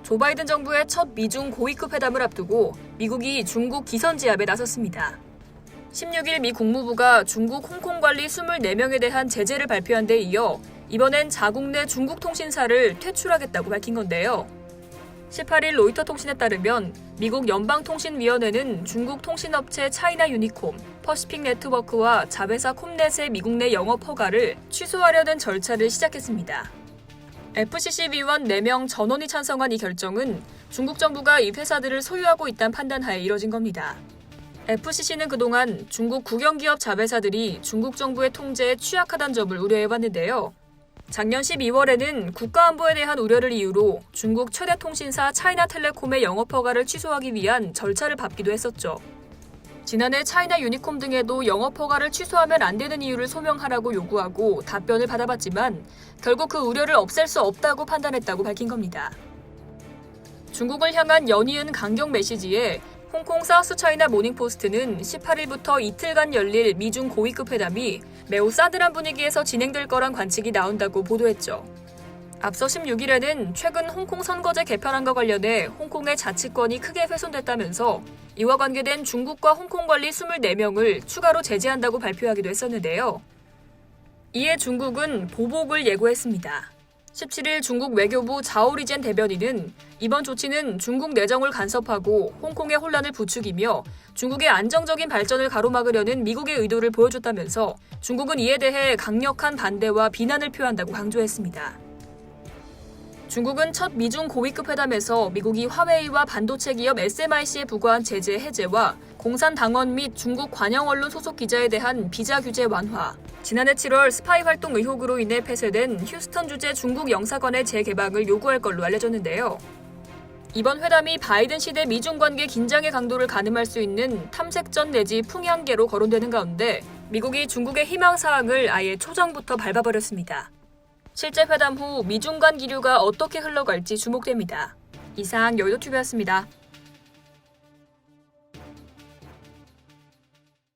조 바이든 정부의 첫 미중 고위급 회담을 앞두고 미국이 중국 기선제압에 나섰습니다. 16일 미 국무부가 중국 홍콩 관리 24명에 대한 제재를 발표한 데 이어 이번엔 자국 내 중국 통신사를 퇴출하겠다고 밝힌 건데요. 18일 로이터 통신에 따르면 미국 연방통신위원회는 중국 통신업체 차이나 유니콤, 퍼시픽 네트워크와 자회사 콤넷의 미국 내 영업 허가를 취소하려는 절차를 시작했습니다. FCC 위원 4명 전원이 찬성한 이 결정은 중국 정부가 이 회사들을 소유하고 있다는 판단하에 이뤄진 겁니다. FCC는 그동안 중국 국영기업 자회사들이 중국 정부의 통제에 취약하다는 점을 우려해왔는데요. 작년 12월에는 국가안보에 대한 우려를 이유로 중국 최대 통신사 차이나텔레콤의 영업허가를 취소하기 위한 절차를 밟기도 했었죠. 지난해 차이나 유니콤 등에도 영업허가를 취소하면 안 되는 이유를 소명하라고 요구하고 답변을 받아봤지만 결국 그 우려를 없앨 수 없다고 판단했다고 밝힌 겁니다. 중국을 향한 연이은 강경 메시지에 홍콩 사우스차이나 모닝포스트는 18일부터 이틀간 열릴 미중 고위급 회담이 매우 싸늘한 분위기에서 진행될 거란 관측이 나온다고 보도했죠. 앞서 16일에는 최근 홍콩 선거제 개편안과 관련해 홍콩의 자치권이 크게 훼손됐다면서 이와 관계된 중국과 홍콩 관리 24명을 추가로 제재한다고 발표하기도 했었는데요. 이에 중국은 보복을 예고했습니다. 17일 중국 외교부 자오리젠 대변인은 이번 조치는 중국 내정을 간섭하고 홍콩의 혼란을 부추기며 중국의 안정적인 발전을 가로막으려는 미국의 의도를 보여줬다면서 중국은 이에 대해 강력한 반대와 비난을 표한다고 강조했습니다. 중국은 첫 미중 고위급 회담에서 미국이 화웨이와 반도체 기업 SMIC에 부과한 제재 해제와 공산당원 및 중국 관영 언론 소속 기자에 대한 비자 규제 완화, 지난해 7월 스파이 활동 의혹으로 인해 폐쇄된 휴스턴 주재 중국 영사관의 재개방을 요구할 걸로 알려졌는데요. 이번 회담이 바이든 시대 미중 관계 긴장의 강도를 가늠할 수 있는 탐색전 내지 풍향계로 거론되는 가운데 미국이 중국의 희망사항을 아예 초장부터 밟아버렸습니다. 실제 회담 후 미중 간 기류가 어떻게 흘러갈지 주목됩니다. 이상 여의도TV였습니다.